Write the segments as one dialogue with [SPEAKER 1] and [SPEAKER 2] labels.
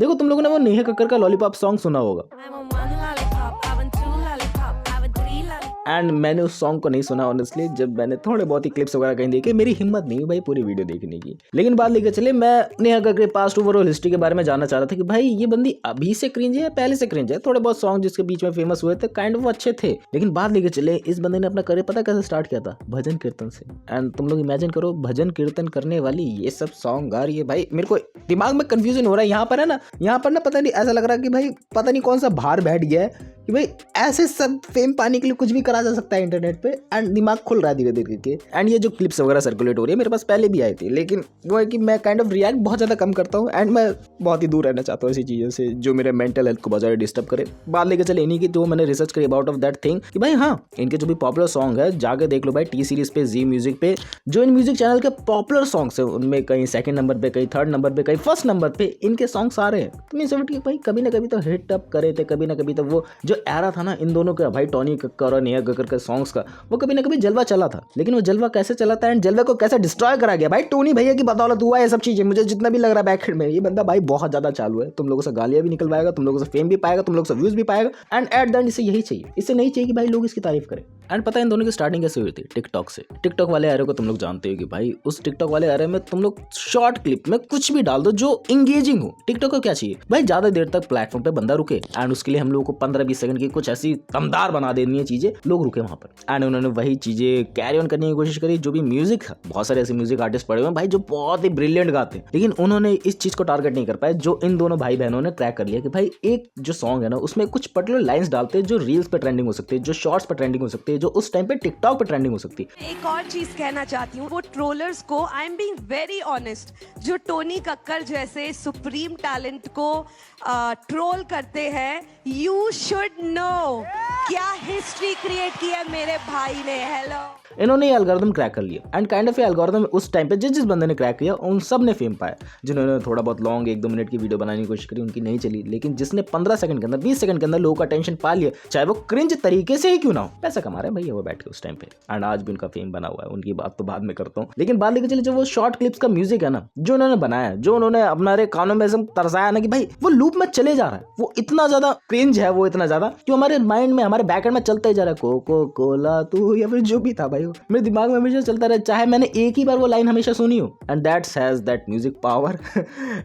[SPEAKER 1] देखो तुम लोगों ने वो नेहा कक्कर का लॉलीपॉप सॉन्ग सुना होगा, एंड मैंने उस सॉन्ग को नहीं सुना ऑनेस्टली। जब मैंने थोड़े बहुत ही क्लिप्स वगैरह कहीं देखे, मेरी हिम्मत नहीं हुई भाई पूरी वीडियो देखने की। लेकिन बात लेकर चले, मैं नेहा कक्कर के पास्ट ओवरऑल हिस्ट्री के बारे में जानना चाह रहा था कि भाई ये बंदी अभी से क्रिंज है या पहले से क्रिंज है। थोड़े बहुत सॉन्ग जिसके बीच में फेमस हुए थे काइंड ऑफ अच्छे थे, लेकिन बात लेकर चले इस बंदे ने अपना करियर पता कैसे स्टार्ट किया था, भजन कीर्तन से। एंड तुम लोग इमेजिन करो भजन कीर्तन करने वाली ये सब सॉन्ग गा रही है भाई। मेरे को दिमाग में कंफ्यूजन हो रहा है यहाँ पर, है ना, यहाँ पर ना पता नहीं, ऐसा लग रहा है कि भाई पता नहीं कौन सा भार बैठ गया है कि भाई ऐसे सब फेम पाने के लिए कुछ भी करा जा सकता है इंटरनेट पे। एंड दिमाग खुल रहा है धीरे धीरे करके। एंड ये जो क्लिप्स वगैरह सर्कुलेट हो रही है मेरे पास पहले भी आई थी, लेकिन वो है कि मैं काइंड ऑफ रिएक्ट बहुत ज़्यादा कम करता हूँ एंड मैं बहुत ही दूर रहना चाहता हूँ ऐसी चीज़ों से जो मेरे मेंटल हेल्थ को बहुत ज़्यादा डिस्टर्ब करे। बात लेके चले इन्हीं की जो मैंने रिसर्च करी अबाउट ऑफ दैट थिंग कि भाई हाँ, इनके जो भी पॉपुलर सॉन्ग है जाके देख लो भाई टी सीरीज पे, जी म्यूजिक पे, जो इन म्यूजिक चैनल के पॉपुलर सॉन्ग्स है उनमें कहीं सेकंड नंबर पे, कहीं थर्ड नंबर पे, कहीं फर्स्ट नंबर पे इनके सॉन्ग्स आ रहे हैं। तो मीन्स भाई कभी ना कभी तो हिट अप करे थे, कभी ना कभी तो वो जो एरा था ना इन दोनों का, भाई टोनी कक्कर और नेहा कक्कर के सॉन्ग्स का, वो कभी ना कभी जलवा चला था। लेकिन वो जलवा कैसे चला था एंड जलवा को कैसे डिस्ट्रॉय करा गया भाई टोनी भैया की बदौलत हुआ है ये सब चीजें। मुझे जितना भी लग रहा है बैकएंड में ये बंदा भाई बहुत ज्यादा चालू है। तुम लोगों से गालियां भी निकलवाएगा, तुम लोगों से फेम भी पाएगा, तुम लोगों से व्यूज भी पाएगा एंड एट द एंड इसे यही चाहिए। इसे नहीं चाहिए कि भाई लोग इसकी तारीफ करें। एंड पता है इन दोनों की स्टार्टिंग कैसे हुई थी? टिकटॉक से। टिकटॉक वाले एरे को तुम लोग जानते हो कि भाई उस टिकटॉक वाले एरे में तुम लोग शॉर्ट क्लिप में कुछ भी डाल दो जो इंगेजिंग हो। टिकटॉक को क्या चाहिए भाई, ज्यादा देर तक प्लेटफॉर्म पे बंदा रुके एंड उसके लिए हम लोगों को 15-20 सेकंड की कुछ ऐसी दमदार बना देनी है चीजें, लोग रुके वहां पर। एंड उन्होंने वही चीजें कैरी ऑन करने की कोशिश करी। जो भी म्यूजिक है, बहुत सारे ऐसे म्यूजिक आर्टिस्ट पड़े हुए हैं भाई जो बहुत ही ब्रिलियंट गाते हैं, लेकिन उन्होंने इस चीज को टारगेट नहीं कर पाए जो इन दोनों भाई बहनों ने क्रैक कर लिया कि भाई एक जो सॉन्ग है ना उसमें कुछ पर्टिकुलर लाइंस डालते हैं जो रील्स पे ट्रेंडिंग हो सकती है, जो शॉर्ट्स पे ट्रेंडिंग हो सकती है, जो उस टाइम पे टिकटॉक पे ट्रेंडिंग हो सकती है।
[SPEAKER 2] एक और चीज कहना चाहती हूँ, वो ट्रोलर्स को, I am being very honest, जो टोनी कक्कर जैसे सुप्रीम टैलेंट को ट्रोल करते हैं, यू शुड नो क्या हिस्ट्री क्रिएट की है मेरे भाई ने। हेलो,
[SPEAKER 1] इन्होंने ये एल्गोरिथम क्रैक कर लिया एंड काइंड ऑफ ये एल्गोरिथम उस टाइम पे जिस बंदे ने क्रैक किया उन सब ने फेम पाया। जिन्होंने थोड़ा बहुत लॉन्ग 1-2 मिनट की वीडियो बनाने की कोशिश करी उनकी नहीं चली, लेकिन जिसने 15 सेकंड के अंदर, 20 सेकंड के अंदर लोगों का अटेंशन पा लिया, चाहे वो क्रिंज तरीके से ही क्यों ना हो, पैसा कमा रहे हैं भैया वो बैठ के उस टाइम पे। एंड आज भी उनका फेम बना हुआ है। उनकी बात तो बाद में करता हूँ, लेकिन बात लेके चले जो वो शॉर्ट क्लिप्स का म्यूजिक है ना जो उन्होंने बनाया, जो उन्होंने हमारे कानों में तरसाया ना कि भाई वो लूप में चले जा रहा है, वो इतना ज्यादा क्रिंज है, वो इतना ज्यादा कि हमारे माइंड में, हमारे बैकएंड में चलता ही जा रहा है। कोको कोला तू, या फिर जो भी था भाई, मेरे दिमाग में हमेशा चलता रहे, चाहे मैंने एक ही बार वो लाइन हमेशा सुनी हो। And that's has that music power.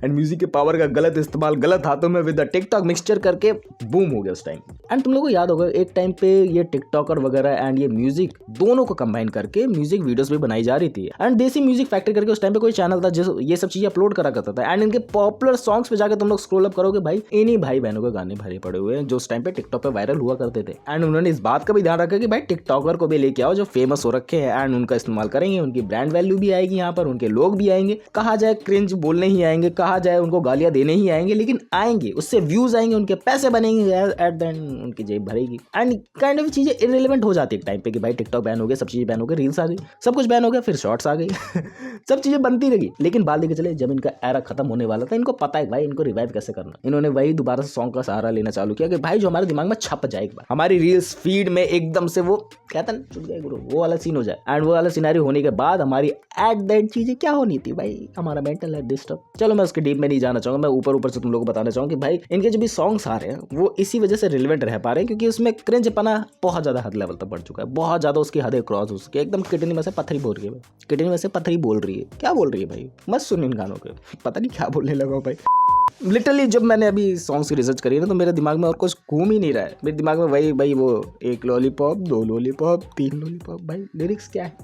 [SPEAKER 1] And music के पावर का गलत इस्तेमाल गलत हाथों में विद द टिकटॉक मिक्सचर करके बूम हो गया उस टाइम। एंड तुम लोगों को याद होगा एक टाइम पे ये टिकटॉकर वगैरह एंड ये म्यूजिक दोनों को कंबाइन करके म्यूजिक वीडियोस भी बनाई जा रही थी। एंड देसी म्यूजिक फैक्ट्री करके उस टाइम पे कोई चैनल था जो ये सब चीजें अपलोड करा करता था। एंड इनके पॉपुलर सॉन्ग्स पे जाकर तुम लोग स्क्रॉल अप करोगे भाई, इन्हीं भाई बहनों के गाने भरे पड़े हुए हैं जो उस टाइम पे टिकटॉक पे वायरल हुआ करते थे। एंड उन्होंने इस बात का भी ध्यान रखा कि भाई टिकटॉकर को भी लेके आओ जो फेमस हो रखे हैं एंड उनका इस्तेमाल करेंगे, उनकी ब्रांड वैल्यू भी आएगी, यहाँ पर उनके लोग भी आएंगे। कहा जाए क्रिंज बोलने ही आएंगे, कहा जाए उनको गालियां देने ही आएंगे, लेकिन आएंगे, उससे व्यूज आएंगे, उनके पैसे बनेंगे, एट द एंड उनकी जेब भरेगी। एंड काइंड ऑफ चीजें इररिलेवेंट हो जाती है एक टाइम पे कि भाई टिकटॉक बैन हो गया, सब चीजें बैन हो गई, रील्स आ गई, सब कुछ बैन हो गया, फिर शॉर्ट्स आ गई। सब चीजें बनती रही। लेकिन बात लेके चले जब इनका एरा खत्म होने वाला था, इनको पता है भाई इनको रिवाइव कैसे करना। इन्होंने वही दोबारा से सॉन्ग का सहारा लेना चालू किया कि भाई जो हमारे दिमाग में छप जाए एक बार, हमारी रील्स फीड में एकदम से वो कहता ना चुप गए गुरु, वो वाला सीन हो जाए। एंड वो वाला सिनेरियो होने के बाद हमारी एट दैट चीजें क्या होनी थी भाई, हमारा मेंटल हेल्थ डिस्टर्ब। चलो मैं उसके डीप में नहीं जाना चाहूंगा, मैं ऊपर ऊपर से तुम लोगों को बताना चाहूंगा कि भाई इनके जो भी सॉन्ग्स आ रहे हैं वो इसी वजह से रिलेवेंट रह पा रहे हैं क्योंकि उसमें क्रिंजपना बहुत ज्यादा हद लेवल तक बढ़ चुका है, बहुत ज्यादा उसकी हदें क्रॉस हो चुकी है। एकदम किडनी में से पत्थरी बोल रही है, किडनी में से पत्थरी बोल रही है। क्या बोल रही है भाई, मत सुन इन गानों के, पता नहीं क्या बोलने लगा भाई। लिटरली जब मैंने अभी सॉन्ग्स की रिसर्च करी ना तो मेरे दिमाग में और कुछ घूम ही नहीं रहा है। मेरे दिमाग में वही भाई वो 1 लॉलीपॉप 2 लॉलीपॉप 3 लॉलीपॉप, भाई लिरिक्स क्या है।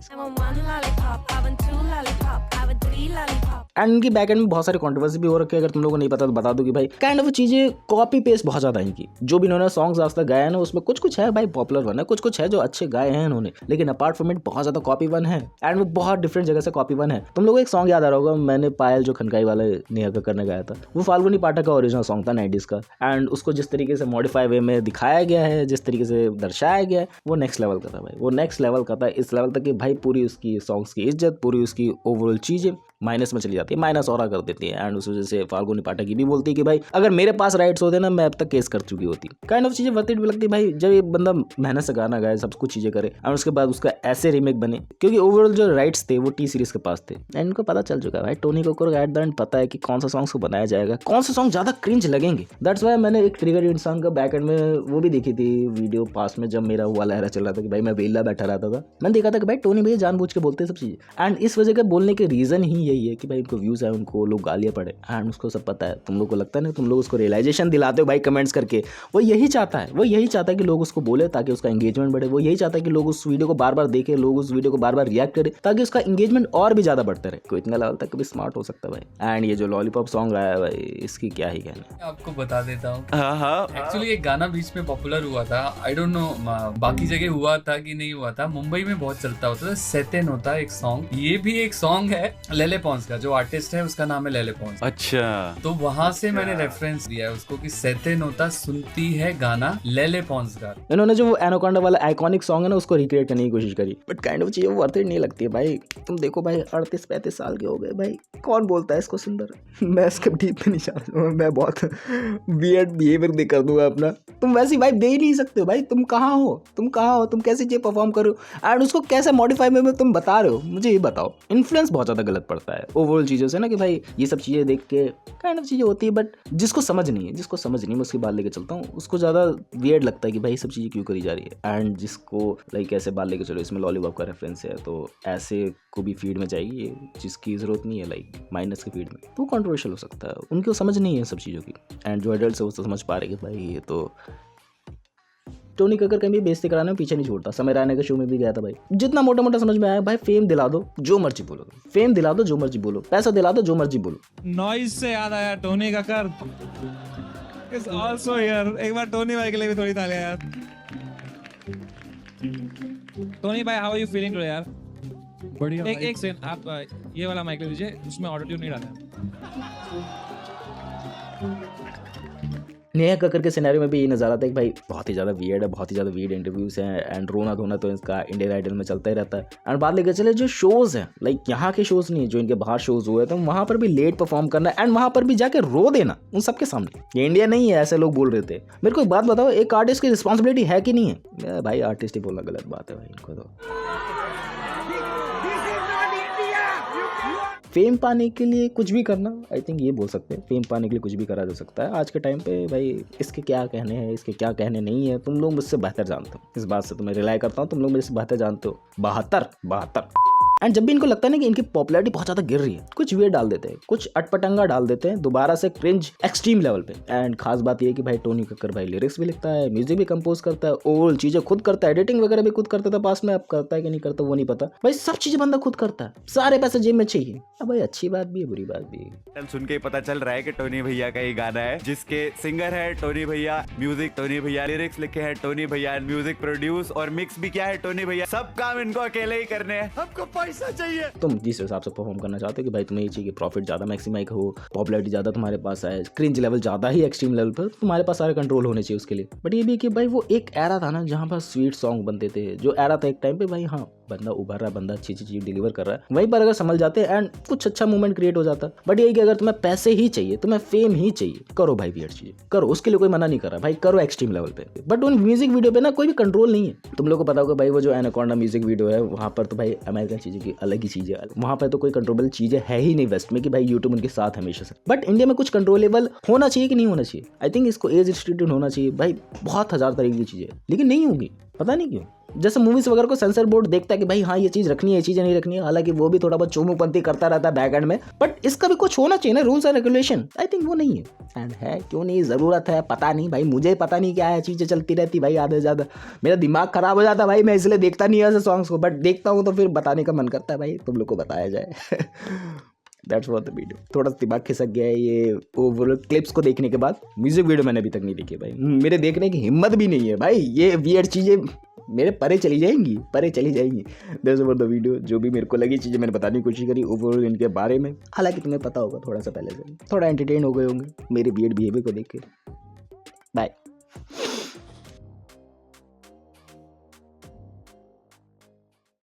[SPEAKER 1] एंड इनकी बैकएंड में बहुत सारी कंट्रोवर्सी भी हो रखी है। अगर तुम लोगों को नहीं पता तो बता दो कि भाई काइंड ऑफ चीजें कॉपी पेस्ट बहुत ज्यादा इनकी, जो भी इन्होंने सॉन्ग्स आज तक गाए ना उसमें कुछ कुछ है भाई पॉपुलर वन है, कुछ कुछ है जो अच्छे गाए हैं इन्होंने, लेकिन अपार्ट फ्रॉम इट बहुत ज्यादा कॉपी वन है एंड वो बहुत डिफरेंट जगह से कॉपी वन है। तुम लोगों को एक सॉन्ग याद आ रहा होगा, मैंने पायल जो खनकाई वाला नेहा कक्कर ने गाया था, वो फाल्गुनी पाठक का ओरिजिनल सॉन्ग था 90s का। एंड उसको जिस तरीके से मॉडिफाई वे में दिखाया गया है, जिस तरीके से दर्शाया गया है, वो नेक्स्ट लेवल का था भाई, वो नेक्स्ट लेवल का था। इस लेवल तक कि भाई पूरी उसकी सॉन्ग्स की इज्जत, पूरी उसकी ओवरऑल चीजें माइनस में चली जाती है, माइनस और कर देती है। एंड उस वजह से फाल्गुनी पाठक ये भी बोलती है कि भाई अगर मेरे पास राइट्स होते ना मैं अब तक केस कर चुकी होती। काइंड ऑफ चीजें वर्थ इट भी लगती है भाई, जब ये बंदा मेहनत से गाना गाए, सब कुछ चीजें करे और उसके बाद उसका ऐसे रीमेक बने, क्योंकि ओवरऑल जो राइट्स थे वो टी सीरीज के पास थे। एंड इनको पता चल चुका है भाई, टोनी कक्कर को एट द एंड पता है कि कौन सा सॉन्ग को बनाया जाएगा, कौन सा सॉन्ग ज्यादा क्रिंज लगेंगे। दैट्स वाई मैंने एक ट्रिगर इंसान का बैक एंड में वो भी देखी थी वीडियो पास में, जब मेरा हुआ लहरा चल रहा था कि भाई मैं वेला बैठा रहता था, मैंने देखा था कि भाई टोनी भैया जानबूझ के बोलते हैं सब चीजें। एंड इस वजह के बोलने के रीजन ही यही है कि भाई उनको व्यूज आए, उनको लोग गालियां पड़े। एंड उसको सब पता है, तुम लोग को लगता है ना, तुम लोग उसको रियलाइजेशन दिलाते हो भाई कमेंट्स करके। वो यही चाहता है, वो यही चाहता है कि लोग उसको बोले ताकि उसका एंगेजमेंट बढ़े। वो यही चाहता है कि लोग उस वीडियो को बार बार देखें, लोग उस वीडियो को बार बार रिएक्ट करें ताकि उसका एंगेजमेंट और भी ज्यादा बढ़ता रहे। कोई इतना लेवल तक कभी स्मार्ट हो सकता है भाई। एंड ये जो लॉलीपॉप सॉन्ग आया है भाई, इसकी क्या ही कहना।
[SPEAKER 3] आपको बता देता हूँ,
[SPEAKER 4] हाँ
[SPEAKER 3] एक्चुअली एक गाना बीच में पॉपुलर हुआ था, आई डोंट नो बाकी जगह हुआ था कि नहीं हुआ था, मुंबई में बहुत चलता होता था, सेतेन होता है एक सॉन्ग, ये भी एक सॉन्ग है लेले पॉन्स का, जो आर्टिस्ट है उसका नाम है लेले पॉन्स।
[SPEAKER 4] अच्छा,
[SPEAKER 3] तो वहां से मैंने रेफरेंस दिया है उसको कि सेतेन होता सुनती है गाना लेले पॉन्स का।
[SPEAKER 1] इन्होंने जो वो एनाकोंडा वाला आइकॉनिक सॉन्ग है ना उसको रिक्रिएट करने की कोशिश करी, बट काइंड ऑफ चीजें वर्थ इट नहीं लगती है भाई। तुम देखो भाई 38-35 साल के हो गए भाई, कौन बोलता है इसको सुंदर। मैं इसके डीप में नहीं चाहता हूँ, मैं बहुत वियर्ड बिहेवियर कर दूंगा अपना। तुम वैसी वाइब दे ही नहीं सकते हो भाई, तुम कहाँ हो, तुम कैसी चीज परफॉर्म करो एंड उसको कैसे मॉडिफाई में तुम बता रहे हो, मुझे ये बताओ। इन्फ्लुएंस बहुत ज्यादा गलत पड़ता है ओवरऑल चीजों से ना, कि भाई ये सब चीजें देख के काइंड ऑफ चीजें होती है, बट जिसको समझ नहीं है मैं उसकी बात लेके चलता हूँ, उसको ज्यादा वियर्ड लगता है कि भाई सब चीजें क्यों करी जा रही है। एंड जिसको लाइक ऐसे बात लेके चलो, इसमें लॉलीपॉप का रेफरेंस है तो ऐसे को भी फीड में चाहिए जिसकी जरूरत नहीं है, लाइक माइनस के फीड में, तो कंट्रोवर्शियल हो सकता है। उनको समझ नहीं है सब चीज़ों की। एंड जो एडल्ट है वो तो समझ पा रहे कि भाई ये तो टोनी कक्कर कहीं भी बेइज्जती कराने में पीछे नहीं छोड़ता। समय रैना के शो में भी गया था भाई, जितना मोटा मोटा समझ में आया भाई, फेम दिला दो जो मर्जी बोलो, फेम दिला दो जो मर्जी बोलो, पैसा दिला दो जो मर्जी बोलो।
[SPEAKER 5] नॉइज से याद आया, Tony Kakkar is also here. एक बार टोनी भाई के लिए भी थोड़ी तालियां यार। टोनी भाई, how are you feeling today यार?
[SPEAKER 6] बढ़िया।
[SPEAKER 5] एक सेकंड, आप ये वाला माइक ले लीजिए, उसमें ऑटो ट्यून नहीं डालना।
[SPEAKER 1] नेहा कक्कर के सिनेरियो में भी ये नज़ारा था कि भाई बहुत ही ज़्यादा वियर्ड है, बहुत ही ज़्यादा वियर्ड इंटरव्यूज़ हैं एंड रोना धोना तो इसका इंडियन आइडल में चलता ही रहता है। एंड बात लेकर चले जो शोज़ हैं, लाइक यहाँ के शोज़ नहीं, जो इनके बाहर शोज़ हुए तो वहाँ पर भी लेट परफॉर्म करना एंड वहाँ पर भी जाके रो देना उन सबके सामने। ये इंडिया नहीं है, ऐसे लोग बोल रहे थे। मेरे को एक बात बताओ, एक आर्टिस्ट की रिस्पॉन्सिबिलिटी है कि नहीं है? भाई आर्टिस्ट ही बोलना गलत बात है भाई, इनको तो फेम पाने के लिए कुछ भी करना, आई थिंक ये बोल सकते हैं, फेम पाने के लिए कुछ भी करा जा सकता है आज के टाइम पे। भाई इसके क्या कहने हैं, इसके क्या कहने नहीं है, तुम लोग मुझसे बेहतर जानते हो, इस बात से तो मैं रिलाई करता हूँ, तुम लोग मुझसे बेहतर जानते हो। 72। एंड जब भी इनको लगता है ना कि इनकी पॉपुलैरिटी बहुत ज़्यादा गिर रही है, कुछ वे डाल देते हैं, कुछ अटपटंगा डाल देते हैं दोबारा से क्रिंज एक्सट्रीम लेवल पे। एंड खास बात ये है कि भाई टोनी कक्कर भाई लिरिक्स भी लिखता है, म्यूजिक भी कंपोज करता है, ओवरऑल चीज़ें खुद करता है, एडिटिंग वगैरह भी खुद करता था पास में, अब करता है कि नहीं करता वो नहीं पता भाई, सब चीज़ें बंदा खुद करता है, सारे पैसे जेब में चाहिए। अब भाई अच्छी बात भी है, बुरी बात भी है।
[SPEAKER 4] सुन के पता चल रहा है कि टोनी भैया का ये गाना है, जिसके सिंगर है टोनी भैया, म्यूजिक टोनी भैया, लिरिक्स लिखे हैं टोनी भैया, म्यूजिक प्रोड्यूस और मिक्स भी किया है टोनी भैया। सब काम इनको अकेले ही करने हैं, हमको पैसा चाहिए।
[SPEAKER 1] तुम जिस हिसाब से परफॉर्म करना चाहते हो कि भाई तुम्हें ये चाहिए कि प्रॉफिट ज़्यादा मैक्सिमाइज हो, पॉपुलैरिटी ज़्यादा तुम्हारे पास है, क्रिंज लेवल ज़्यादा ही एक्सट्रीम लेवल पर, तुम्हारे पास सारे कंट्रोल होने चाहिए उसके लिए। बट ये भी कि भाई वो एक एरा था ना जहाँ पर स्वीट सॉन्ग बनते थे, जो एरा था एक टाइम पे भाई, हाँ बंदा उभर रहा है, बंदा अच्छी चीज डिलीवर कर रहा है, वहीं पर अगर संभल जाते एंड कुछ अच्छा मूवमेंट क्रिएट हो जाता। बट यही कि अगर तुम्हें पैसे ही चाहिए, तुम्हें फेम ही चाहिए, करो भाई वियर्ड चीजें करो, उसके लिए कोई मना नहीं कर रहा भाई, करो एक्सट्रीम लेवल पे। बट उन म्यूजिक वीडियो पे ना कोई भी कंट्रोल नहीं है। तुम लोग को पता होगा भाई वो जो एनाकोंडा म्यूजिक वीडियो है, वहाँ पर तो भाई अमेरिकन चीजें की अलग ही चीजें, वहाँ पर तो कोई कंट्रोलेबल चीजें है ही नहीं वेस्ट में कि भाई यूट्यूब उनके साथ हमेशा से। बट इंडिया में कुछ कंट्रोलेबल होना चाहिए कि नहीं होना चाहिए? आई थिंक इसको एज रिस्ट्रिक्टेड होना चाहिए भाई, बहुत हजार तरीके की चीजें, लेकिन नहीं होगी, पता नहीं क्यों। जैसे मूवीज वगैरह को सेंसर बोर्ड देखता है कि भाई हाँ ये चीज रखनी है, ये चीजें नहीं रखनी है, हालांकि वो भी थोड़ा बहुत चोमुपंथी करता रहता है बैक एंड में, बट इसका भी कुछ होना चाहिए ना, rules and regulation. I think वो नहीं है, एंड है क्यों नहीं, जरूरत है, पता नहीं भाई, मुझे पता नहीं क्या है, चीजें चलती रहती भाई, आधे से ज्यादा मेरा दिमाग खराब हो जाता भाई, मैं इसलिए देखता नहीं ऐसे सॉन्ग्स को, बट देखता हूँ तो फिर बताने का मन करता है भाई, तुम लोग को बताया जाए। That's what the video. थोड़ा सा दिमाग खिसक गया है ये ओवरऑल क्लिप्स को देखने के बाद। म्यूजिक वीडियो मैंने अभी तक नहीं देखी भाई, मेरे देखने की हिम्मत भी नहीं है भाई, ये वियर्ड चीजें मेरे परे चली जाएंगी। That's what the video. जो भी मेरे को लगी चीजें मैंने बताने की कोशिश करी ओवरऑल इनके बारे में, हालांकि तुम्हें पता होगा थोड़ा सा पहले से, थोड़ा एंटरटेन हो गए होंगे मेरे वियर्ड बिहेवियर को देख के। बाय।